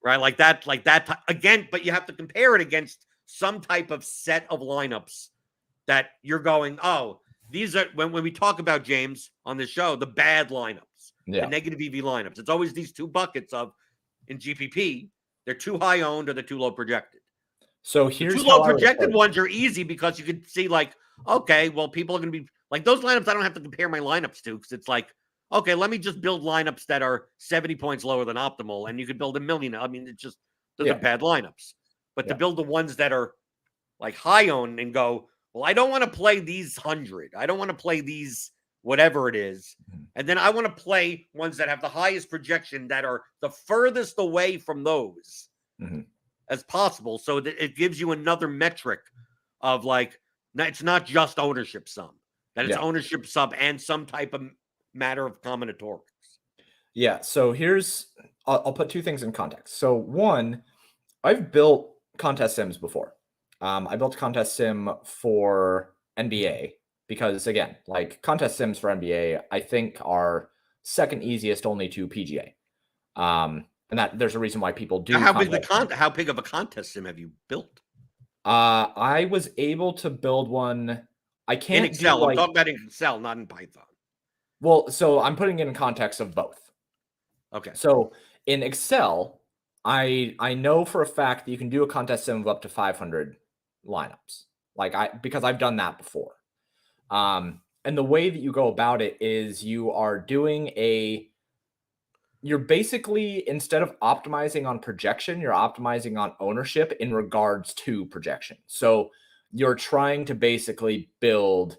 Right? Like that, again, but you have to compare it against some type of set of lineups that you're going, oh, these are, when we talk about, James, on this show, the bad lineups, the negative EV lineups. It's always these two buckets of, in GPP, they're too high owned or they're too low projected. So here's the too low projected ones are easy because you can see, like, okay, well, people are going to be like those lineups. I don't have to compare my lineups to, because it's like, okay, let me just build lineups that are 70 points lower than optimal, and you could build a million. I mean, it's just, those are bad lineups. But to build the ones that are like high owned and go, well, I don't want to play these 100. I don't want to play these whatever it is. And then I want to play ones that have the highest projection, that are the furthest away from those as possible. So that it gives you another metric of, like, it's not just ownership sum, that it's ownership sum and some type of matter of combinatorics. Yeah. So I'll put two things in context. So one, I've built contest sims before. I built a contest sim for NBA because, again, like, contest sims for NBA, I think, are second easiest only to PGA. And that there's a reason why people do. How big of a contest sim have you built? I was able to build one. I can't in Excel. I'm talking about in Excel, not in Python. Well, so I'm putting it in context of both. Okay. So in Excel, I know for a fact that you can do a contest sim of up to 500 lineups. Because I've done that before. And the way that you go about it is you're basically, instead of optimizing on projection, you're optimizing on ownership in regards to projection. So you're trying to basically build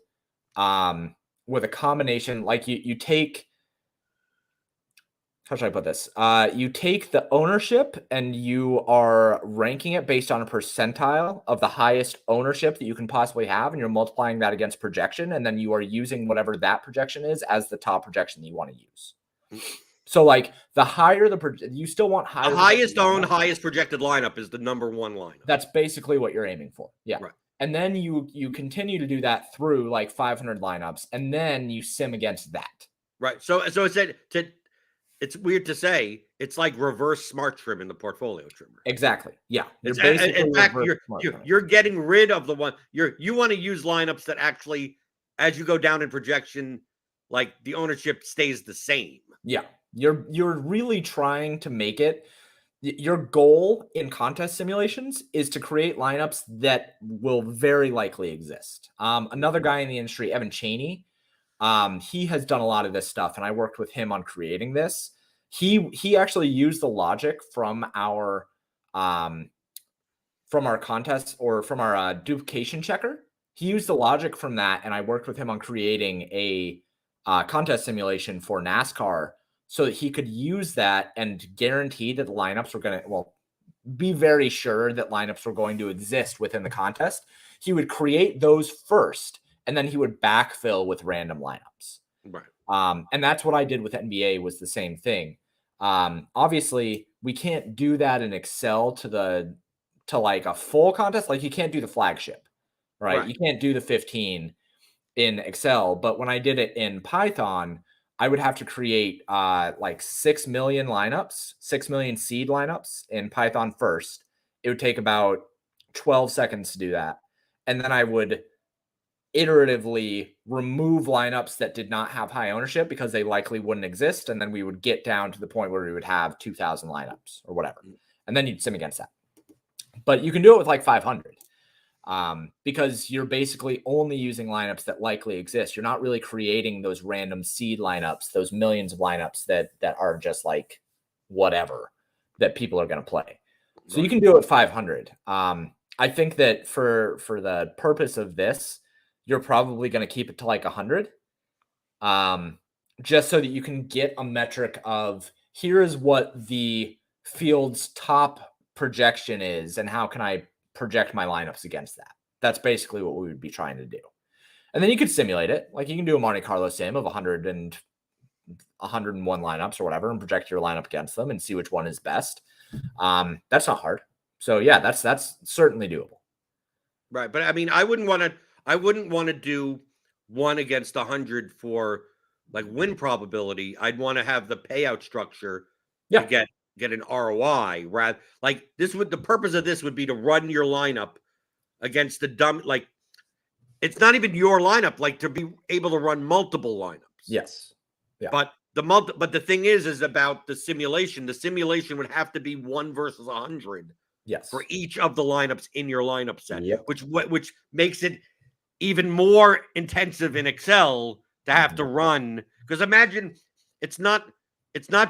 with a combination, like you take, how should I put this? You take the ownership and you are ranking it based on a percentile of the highest ownership that you can possibly have, and you're multiplying that against projection, and then you are using whatever that projection is as the top projection that you want to use. So, like, the higher you still want higher. The highest owned, highest projected lineup is the number one lineup. That's basically what you're aiming for. Yeah. Right. And then you continue to do that through like 500 lineups, and then you sim against that. Right. So it's weird to say, it's like reverse smart trim in the portfolio trimmer. Exactly. Yeah. In fact, you're getting rid of the one you want to use lineups that actually, as you go down in projection, like, the ownership stays the same. Yeah. You're really trying to make it. Your goal in contest simulations is to create lineups that will very likely exist. Another guy in the industry, Evan Chaney, he has done a lot of this stuff, and I worked with him on creating this. He actually used the logic from our contest, or from our duplication checker. He used the logic from that, and I worked with him on creating a contest simulation for NASCAR, so that he could use that and guarantee that the lineups were going to, be very sure that lineups were going to exist within the contest. He would create those first, and then he would backfill with random lineups. Right. And that's what I did with NBA, was the same thing. Obviously, we can't do that in Excel to like a full contest. Like, you can't do the flagship, right? You can't do the 15 in Excel. But when I did it in Python, I would have to create like 6 million lineups, 6 million seed lineups in Python first. It would take about 12 seconds to do that. And then I would iteratively remove lineups that did not have high ownership because they likely wouldn't exist. And then we would get down to the point where we would have 2,000 lineups or whatever. And then you'd sim against that. But you can do it with like 500. Because you're basically only using lineups that likely exist. You're not really creating those random seed lineups, those millions of lineups that are just like whatever that people are going to play. So you can do it 500. I think that for the purpose of this, you're probably going to keep it to like 100. Just so that you can get a metric of, here is what the field's top projection is, and how can I project my lineups against that. That's basically what we would be trying to do. And then you could simulate it. Like, you can do a Monte Carlo sim of 101 lineups or whatever, and project your lineup against them and see which one is best. That's not hard. So yeah, that's certainly doable. Right. But I mean, I wouldn't want to do one against 100 for like win probability, I'd want to have the payout structure Yeah. to get an ROI. Rather, like the purpose of this would be to run your lineup against the dumb, like it's not even your lineup, like to be able to run multiple lineups. Yes. Yeah. But the thing is about the simulation. The simulation would have to be 1 versus 100. Yes. For each of the lineups in your lineup set, Yep. which makes it even more intensive in Excel to have to run. Because imagine it's not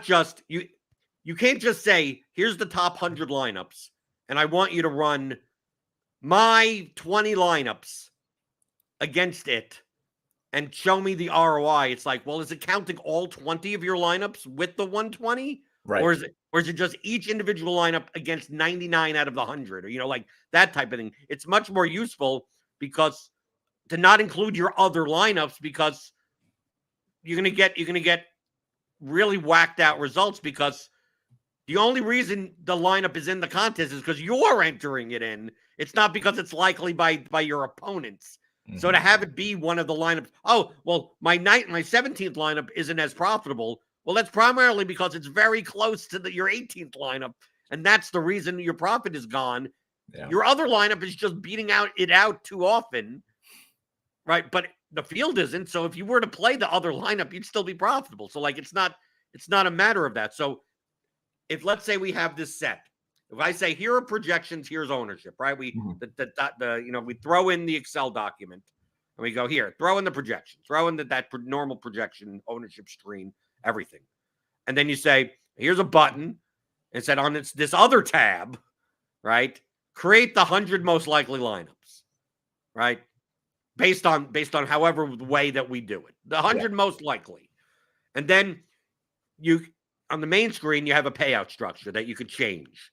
just you can't just say, here's the top 100 lineups, and I want you to run my 20 lineups against it and show me the ROI. It's like, well, is it counting all 20 of your lineups with the 120? Right. Or is it just each individual lineup against 99 out of the 100? Or, like that type of thing. It's much more useful because to not include your other lineups, because you're gonna get really whacked out results, because the only reason the lineup is in the contest is because you're entering it in. It's not because it's likely by your opponents. So to have it be one of the lineups, oh, well, my 17th lineup isn't as profitable. Well, that's primarily because it's very close to your 18th lineup, and that's the reason your profit is gone. Yeah. Your other lineup is just beating it out too often, right? But the field isn't. So if you were to play the other lineup, you'd still be profitable. So like it's not a matter of that. So if let's say we have this set, if I say here are projections, here's ownership, right? We we throw in the Excel document and we go here, throw in the projection, throw in that normal projection ownership screen, everything. And then you say, here's a button. It said on this other tab, right? Create the 100 most likely lineups, right? Based on however the way that we do it, the 100 most likely. And then on the main screen, you have a payout structure that you could change,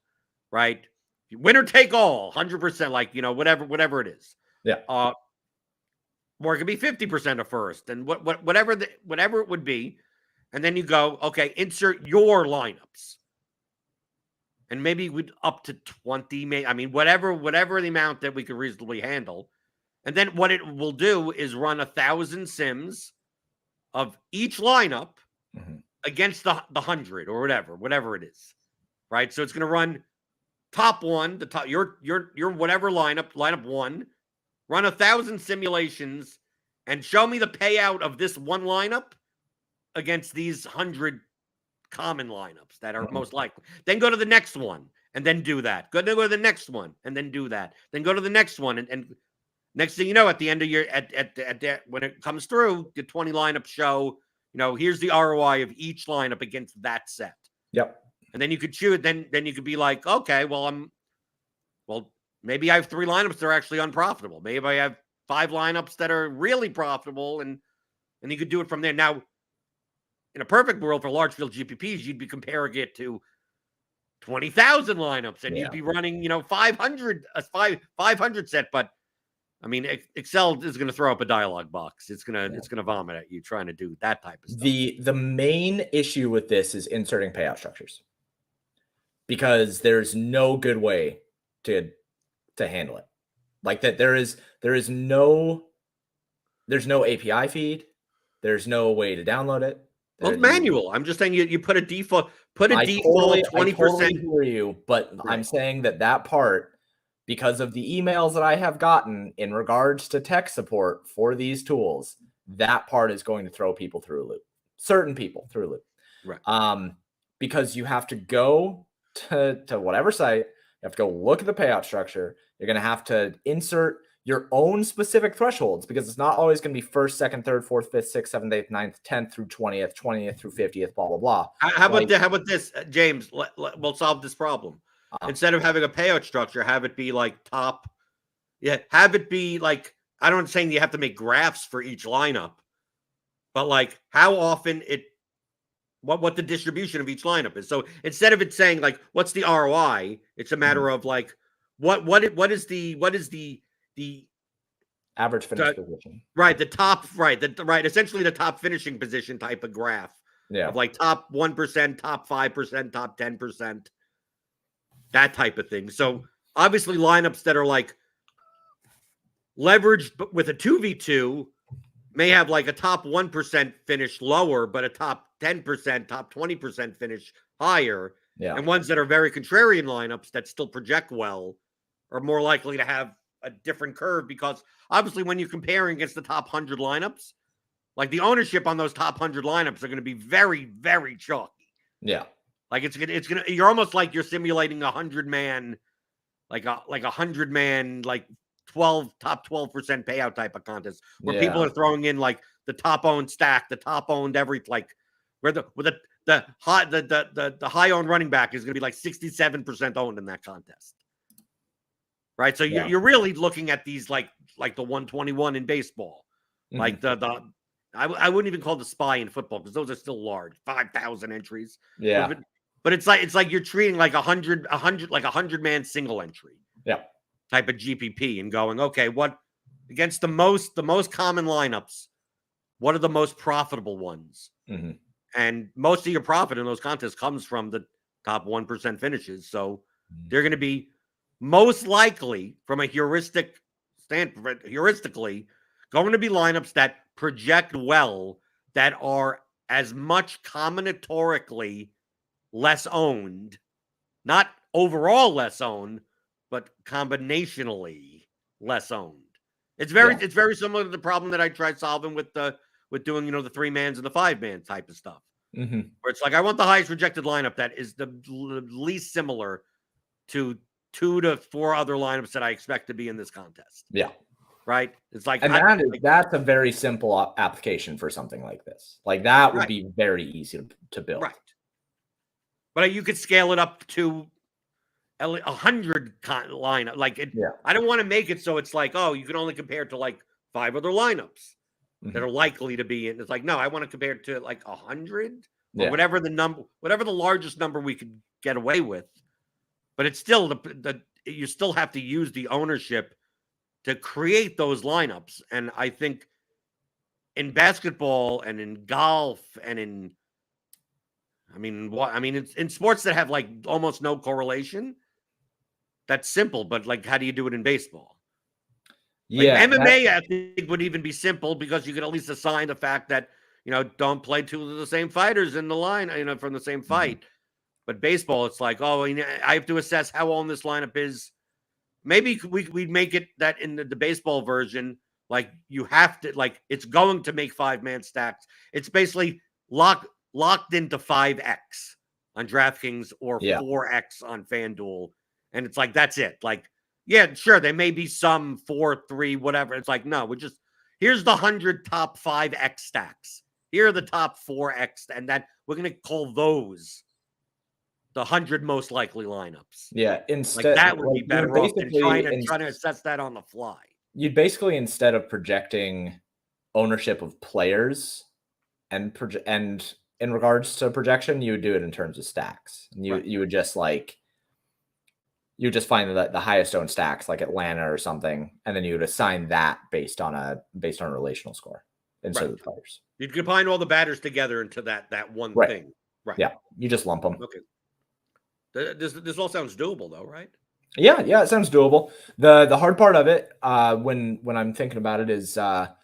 right? Winner take all, 100%, like, whatever it is. Yeah. Or it could be 50% of first, and whatever it would be. And then you go, okay, insert your lineups. And maybe we'd up to 20, whatever the amount that we could reasonably handle. And then what it will do is run 1,000 sims of each lineup against the 100 or whatever it is, right? So it's going to run top one, the top your whatever lineup one, run 1,000 simulations, and show me the payout of this one lineup against these 100 common lineups that are most likely. Then go to the next one and then do that. Go to the next one and then do that. Then go to the next one and next thing you know, at the end of your when it comes through, the 20 lineups show, here's the ROI of each lineup against that set. Yep. And then you could choose. Then you could be like, okay, well, maybe I have 3 lineups that are actually unprofitable. Maybe I have 5 lineups that are really profitable, and you could do it from there. Now, in a perfect world for large field GPPs, you'd be comparing it to 20,000 lineups, and you'd be running, 500 set. But Excel is going to throw up a dialog box. It's going to vomit at you trying to do that type of stuff. The main issue with this is inserting payout structures, because there's no good way to handle it. Like that, there's no API feed. There's no way to download it. Well, it's manual. I'm just saying you put a default 20%. I totally hear you, but right. I'm saying that part, because of the emails that I have gotten in regards to tech support for these tools, that part is going to throw people through a loop. Certain people through a loop. Right. Because you have to go to whatever site, you have to go look at the payout structure. You're going to have to insert your own specific thresholds, because it's not always going to be 1st, 2nd, 3rd, 4th, 5th, 6th, 7th, 8th, 9th, 10th through 20th, 20th through 50th, blah, blah, blah. How about this, James? We'll solve this problem. Instead of having a payout structure, have it be like top. Yeah, have it be like, I don't saying you have to make graphs for each lineup, but like how often what the distribution of each lineup is. So instead of it saying like what's the ROI, it's a matter of like what is the average finish position. Right, the top, essentially the top finishing position type of graph. Yeah. Of like top 1%, top 5%, top 10%. That type of thing. So obviously lineups that are like leveraged but with a 2v2, may have like a top 1% finish lower, but a top 10%, top 20% finish higher. Yeah. And ones that are very contrarian lineups that still project well are more likely to have a different curve, because obviously when you're comparing against the top 100 lineups, like the ownership on those top 100 lineups are going to be very, very chalky. Yeah. Like it's gonna you're almost like you're simulating a 100-man, like a 100-man, like top 12% payout type of contest where people are throwing in like the top owned stack, the top owned like where the high owned running back is going to be like 67% owned in that contest. Right. So you're really looking at these like the 121 in baseball, like I wouldn't even call the SPY in football because those are still large, 5,000 entries. Yeah. But it's like you're treating like 100-man single entry. Yeah. Type of GPP and going, okay, what against the most common lineups, what are the most profitable ones? And most of your profit in those contests comes from the top 1% finishes. So they're going to be most likely, from a heuristically, going to be lineups that project well, that are as much combinatorically less owned, not overall less owned, but combinationally less owned. It's very similar to the problem that I tried solving with doing, the 3-mans and the 5-man type of stuff. Where it's like, I want the highest rejected lineup that is the least similar to 2 to 4 other lineups that I expect to be in this contest. Yeah. Right. It's like, and that's a very simple application for something like this. Like that would be very easy to build. Right. But you could scale it up to 100 lineup. Like I don't want to make it so it's like, oh, you can only compare it to like 5 other lineups that are likely to be in. It's like, no, I want to compare it to like 100 or whatever the largest number we could get away with. But it's still you still have to use the ownership to create those lineups. And I think in basketball and in golf and it's in sports that have like almost no correlation, that's simple. But like, how do you do it in baseball? Like MMA, I think, would even be simple because you could at least assign the fact that, don't play 2 of the same fighters in the line, from the same fight. But baseball, it's like, oh, I have to assess how old this lineup is. Maybe we'd make it that in the baseball version, like you have to, like it's going to make 5-man stacks. It's basically locked into 5x on Draftkings or 4x on FanDuel. And it's like, that's it. Like, yeah, sure, there may be some 4, 3, whatever. It's like, no, here's the 100 top 5x stacks. Here are the top 4x. And that we're going to call those the 100 most likely lineups. Yeah. Instead, like that would be better off than trying to assess that on the fly. You'd basically, instead of projecting ownership of players and in regards to projection, you would do it in terms of stacks. And you would just like, you would just find the highest owned stacks like Atlanta or something. And then you would assign that based on a relational score instead of the players. You'd combine all the batters together into that one thing. Right. Yeah. You just lump them. Okay. This all sounds doable though, right? Yeah, it sounds doable. The hard part of it, when I'm thinking about it, is that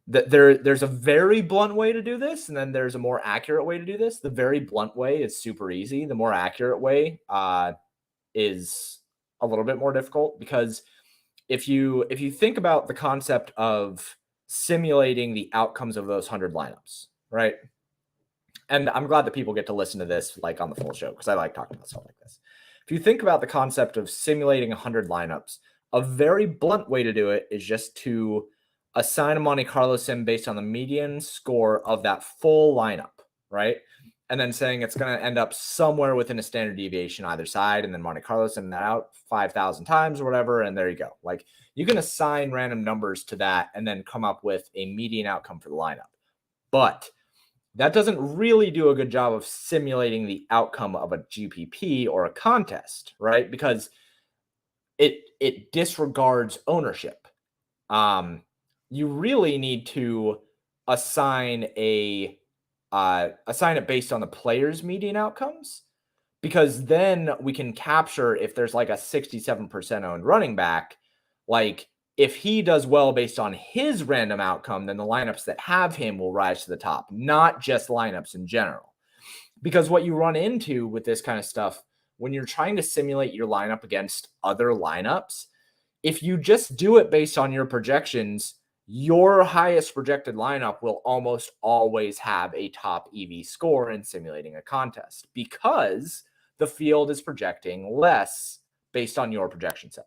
there's a very blunt way to do this, and then there's a more accurate way to do this. The very blunt way is super easy. The more accurate way is a little bit more difficult, because if you think about the concept of simulating the outcomes of those 100 lineups, right? And I'm glad that people get to listen to this like on the full show, because I like talking about stuff like this. If you think about the concept of simulating 100 lineups, a very blunt way to do it is just to assign a Monte Carlo sim based on the median score of that full lineup, right? And then saying it's going to end up somewhere within a standard deviation either side, and then Monte Carlo sim that out 5,000 times or whatever, and there you go. Like, you can assign random numbers to that and then come up with a median outcome for the lineup. But that doesn't really do a good job of simulating the outcome of a GPP or a contest, right? Because it disregards ownership. You really need to assign it based on the player's median outcomes, because then we can capture if there's like a 67% owned running back, like if he does well based on his random outcome, then the lineups that have him will rise to the top, not just lineups in general. Because what you run into with this kind of stuff, when you're trying to simulate your lineup against other lineups, if you just do it based on your projections, your highest projected lineup will almost always have a top EV score in simulating a contest because the field is projecting less based on your projection set.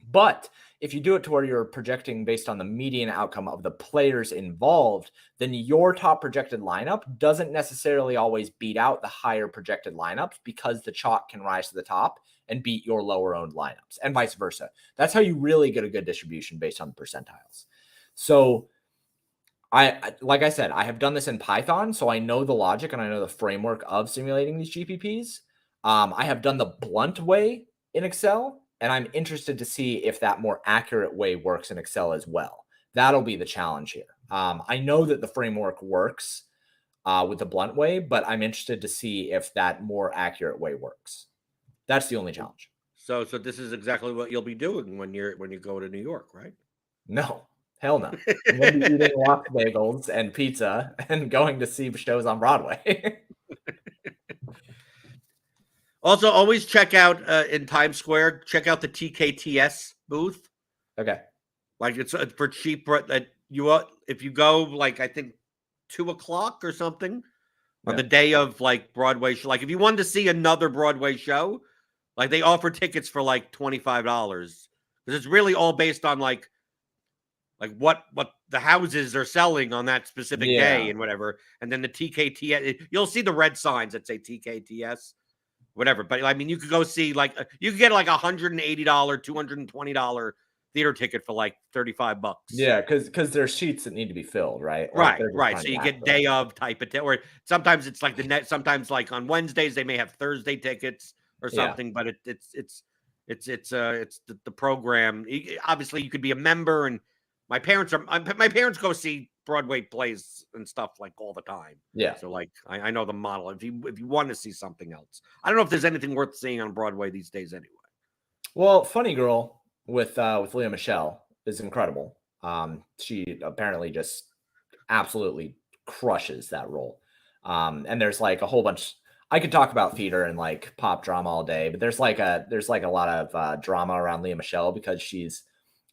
But if you do it to where you're projecting based on the median outcome of the players involved, then your top projected lineup doesn't necessarily always beat out the higher projected lineups because the chalk can rise to the top and beat your lower owned lineups and vice versa. That's how you really get a good distribution based on the percentiles. So like I said, I have done this in Python, so I know the logic and I know the framework of simulating these GPPs. I have done the blunt way in Excel, and I'm interested to see if that more accurate way works in Excel as well. That'll be the challenge here. I know that the framework works with the blunt way, but I'm interested to see if that more accurate way works. That's the only challenge. So this is exactly what you'll be doing when you go to New York, right? No, hell no. I'm going to be eating lots of bagels and pizza and going to see shows on Broadway. Also, always check out in Times Square. Check out the TKTS booth. Okay. Like it's for cheap. That if you go like I think 2:00 or something on the day of like Broadway show. Like if you wanted to see another Broadway show, like they offer tickets for like $25 because it's really all based on like what the houses are selling on that specific day and whatever. And then the TKTS, you'll see the red signs that say TKTS. Whatever, but I mean, you could go see like you could get like $180, $220 theater ticket for like $35. Yeah, because there's sheets that need to be filled, right? Right. So you get day of type of or sometimes it's like the net. Sometimes like on Wednesdays they may have Thursday tickets or something, but it's the program. Obviously, you could be a member, and my parents go see Broadway plays and stuff like all the time. Yeah. So like I know the model. If you want to see something else, I don't know if there's anything worth seeing on Broadway these days anyway. Well, Funny Girl with Leah Michele is incredible. She apparently just absolutely crushes that role. And there's like a whole bunch. I could talk about theater and like pop drama all day, but there's like a lot of drama around Leah Michele because she's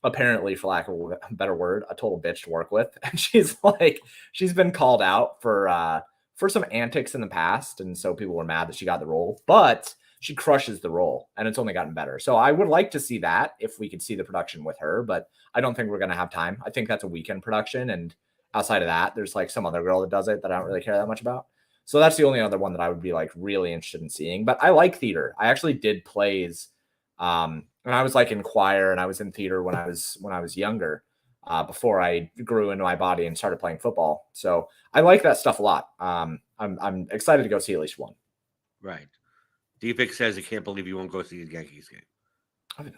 apparently, for lack of a better word, a total bitch to work with. And she's been called out for some antics in the past. And so people were mad that she got the role, but she crushes the role and it's only gotten better. So I would like to see that if we could see the production with her, but I don't think we're going to have time. I think that's a weekend production. And outside of that, there's like some other girl that does it that I don't really care that much about. So that's the only other one that I would be like really interested in seeing, but I like theater. I actually did plays, and I was like in choir and I was in theater when I was younger, before I grew into my body and started playing football. So I like that stuff a lot. I'm excited to go see at least one. Right. DFX says he can't believe you won't go see the Yankees game.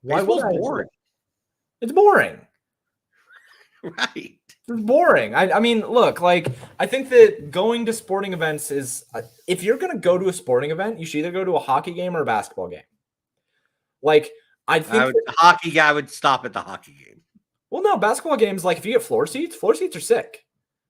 Why was it boring? It's boring. Right. It's boring. I mean, look, like I think that going to sporting events is if you're going to go to a sporting event, you should either go to a hockey game or a basketball game. Like, I think hockey guy would stop at the hockey game. Well, no, basketball games, like if you get floor seats are sick.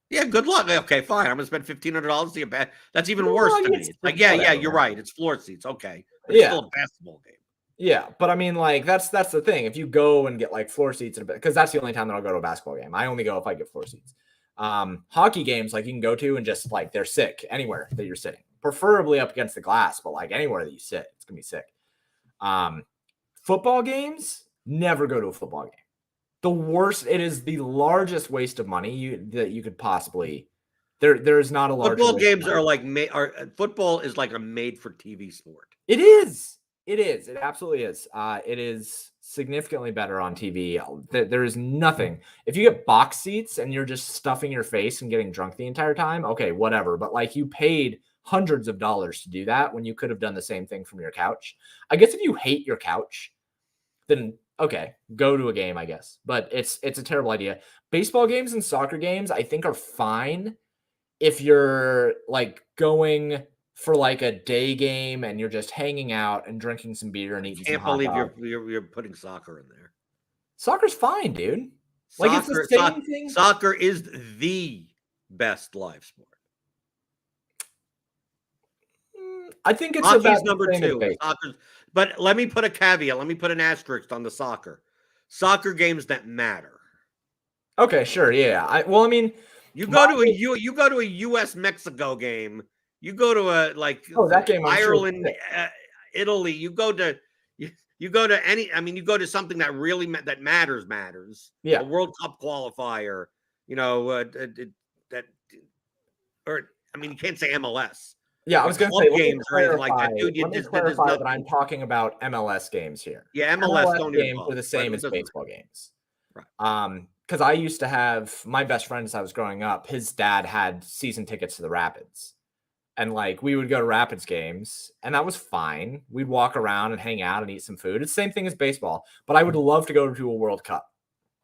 Yeah, good luck. Okay, fine. I'm gonna spend $1,500 to see a bat. That's even worse to me. Like, yeah, you're right. It's floor seats. Okay, but it's still a basketball game. Yeah, but I mean, like that's the thing. If you go and get like floor seats in a bit, because that's the only time that I'll go to a basketball game. I only go if I get floor seats. Hockey games, like you can go to and just like they're sick anywhere that you're sitting, preferably up against the glass, but like anywhere that you sit, it's gonna be sick. Football games, never go to a football game. The worst. It is the largest waste of money that you could possibly. There is not a large. Football games are like football is like a made for TV sport. It is. It absolutely is. It is significantly better on TV. There is nothing. If you get box seats and you're just stuffing your face and getting drunk the entire time, okay, whatever. But like you paid hundreds of dollars to do that when you could have done the same thing from your couch. I guess if you hate your couch, then okay, go to a game, I guess. But it's a terrible idea. Baseball games and soccer games, I think, are fine if you're like going for like a day game and you're just hanging out and drinking some beer and eating some hot dogs. You're putting soccer in there. Soccer's fine, dude. Like, it's the same thing. Soccer is the best live sport. I think it's Hockey's about number 2. But let me put a caveat. Let me put an asterisk on the soccer. Soccer games that matter. Okay, sure, yeah. You go to a U.S. Mexico game. You go to a that game, Ireland, Italy. You go to any. I mean, you go to something that really that matters. Yeah, a World Cup qualifier. You can't say MLS. Yeah, I was going to say, games or anything like that, dude. Let me clarify that I'm talking about MLS games here. Yeah, MLS games are the same as baseball games. Right. Because I used to have my best friend as I was growing up. His dad had season tickets to the Rapids, and we would go to Rapids games, and that was fine. We'd walk around and hang out and eat some food. It's the same thing as baseball, but I would love to go to a World Cup.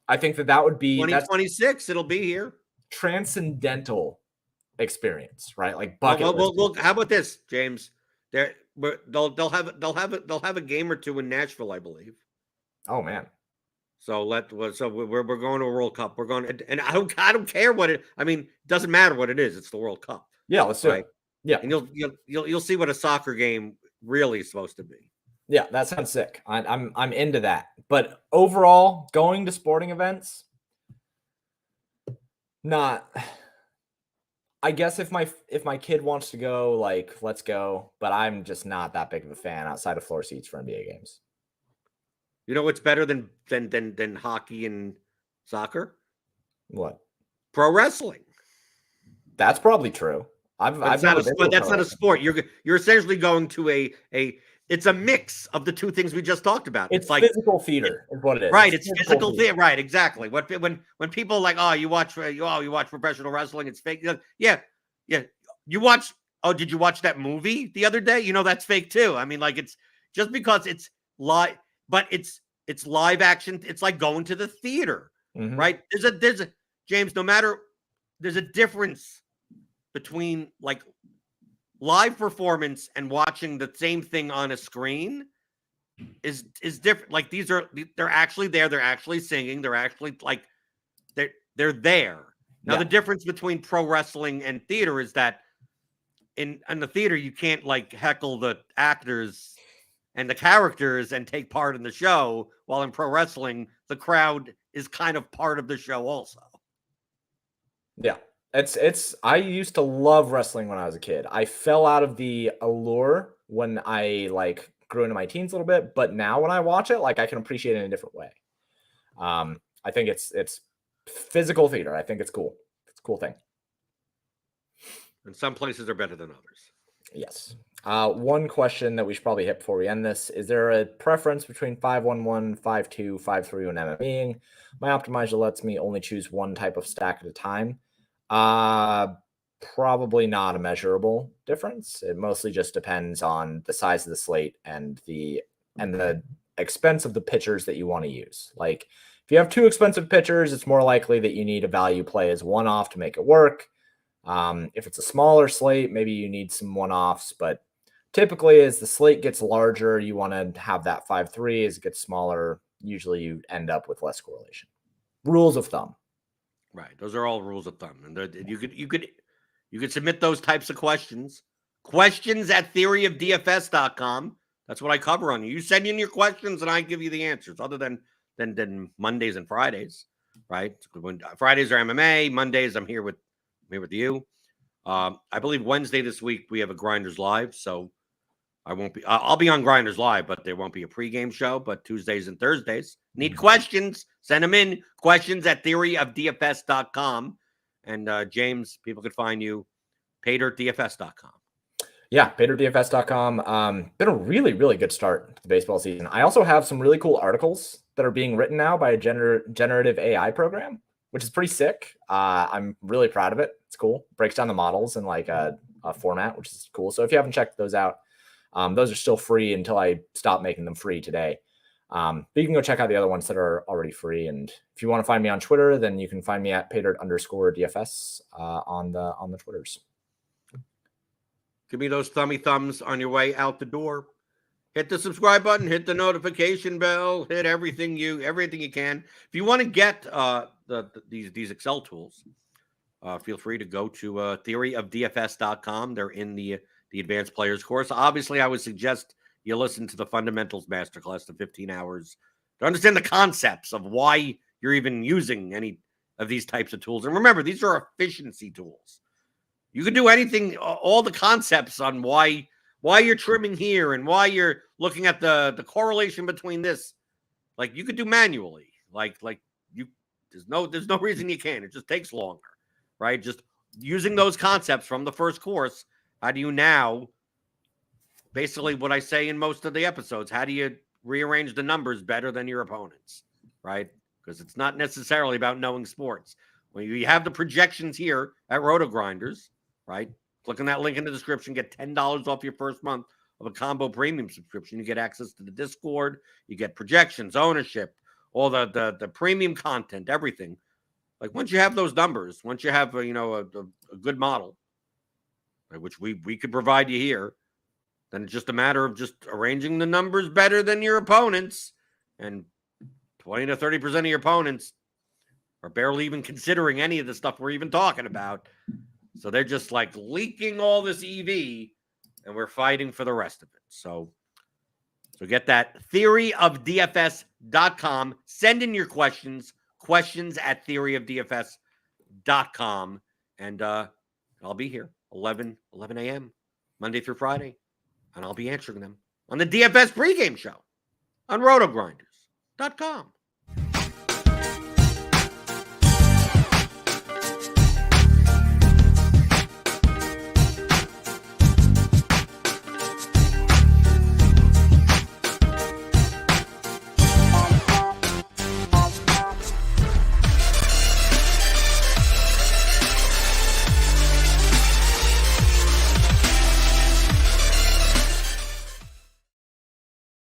I think that would be 2026. It'll be here. Transcendental experience, right? Like bucket. Well, how about this, James? They'll have a game or two in Nashville, I believe. Oh man. So we're going to a World Cup. We're going, and I don't care what it. I mean, it doesn't matter what it is. It's the World Cup. Yeah, let's do it. Yeah, and you'll see what a soccer game really is supposed to be. Yeah, that sounds sick. I'm into that. But overall, going to sporting events, not. I guess if my kid wants to go, let's go. But I'm just not that big of a fan outside of floor seats for NBA games. You know what's better than hockey and soccer? What? Pro wrestling. That's probably true. But that's not a sport. You're essentially going to it's a mix of the two things we just talked about. It's like physical theater is what it is. Right, it's physical theater. Right, exactly. When people are you watch professional wrestling, it's fake. Yeah. You watch. Oh, did you watch that movie the other day? That's fake too. I mean, it's just because it's live, but it's live action. It's like going to the theater, right? There's a James. There's a difference between live performance and watching the same thing on a screen is different. They're actually there. They're actually singing. They're actually they're there. Now, the difference between pro wrestling and theater is that in the theater, you can't heckle the actors and the characters and take part in the show, while in pro wrestling, the crowd is kind of part of the show also. Yeah. I used to love wrestling when I was a kid. I fell out of the allure when I grew into my teens a little bit, but now when I watch it, I can appreciate it in a different way. I think it's physical theater. I think it's cool. It's a cool thing. And some places are better than others. Yes. One question that we should probably hit before we end this: is there a preference between 5-1-1, 5-2, 5-3 when MMEing? My optimizer lets me only choose one type of stack at a time. Probably not a measurable difference. It mostly just depends on the size of the slate and the expense of the pitchers that you want to use. If you have 2 expensive pitchers, it's more likely that you need a value play as one-off to make it work. If it's a smaller slate, maybe you need some one-offs, but typically as the slate gets larger, you want to have that 5-3. As it gets smaller, usually you end up with less correlation. Rules of thumb. Right. Those are all rules of thumb. And you could submit those types of questions. Questions at theoryofdfs.com. That's what I cover on you. You send in your questions and I give you the answers, other than Mondays and Fridays, right? When Fridays are MMA, Mondays I'm here with you. I believe Wednesday this week we have a Grinders Live, so I won't be. I'll be on Grinders Live, but there won't be a pregame show. But Tuesdays and Thursdays, need questions? Send them in. Questions at theoryofdfs.com. And James, people could find you paydirtdfs.com. Yeah, paydirtdfs.com. Been a really, really good start to the baseball season. I also have some really cool articles that are being written now by a generative AI program, which is pretty sick. I'm really proud of it. It's cool. Breaks down the models in a format, which is cool. So if you haven't checked those out, those are still free until I stop making them free today. But you can go check out the other ones that are already free. And if you want to find me on Twitter, then you can find me at paydirt_DFS on the Twitters. Give me those thummy thumbs on your way out the door. hit the subscribe button, hit the notification bell, hit everything you can. If you want to get these Excel tools, feel free to go to theoryofdfs.com. They're in the advanced players course. Obviously, I would suggest you listen to the fundamentals masterclass, the 15 hours, to understand the concepts of why you're even using any of these types of tools. And remember, these are efficiency tools. You can do anything, all the concepts on why you're trimming here and why you're looking at the correlation between this. Like, you could do manually. There's no reason you can't. It just takes longer, right? Just using those concepts from the first course. How do you now, basically what I say in most of the episodes, how do you rearrange the numbers better than your opponents, right? Because it's not necessarily about knowing sports. When you have the projections here at RotoGrinders, right? Click on that link in the description, get $10 off your first month of a combo premium subscription. You get access to the Discord, you get projections, ownership, all the premium content, everything. Like, once you have those numbers, once you have a good model, right, which we could provide you here, then it's just a matter of just arranging the numbers better than your opponents. And 20 to 30% of your opponents are barely even considering any of the stuff we're even talking about. So they're just like leaking all this EV, and we're fighting for the rest of it. So get that, theoryofdfs.com. Send in your questions at theoryofdfs.com. And I'll be here 11 a.m. Monday through Friday, and I'll be answering them on the DFS pregame show on RotoGrinders.com.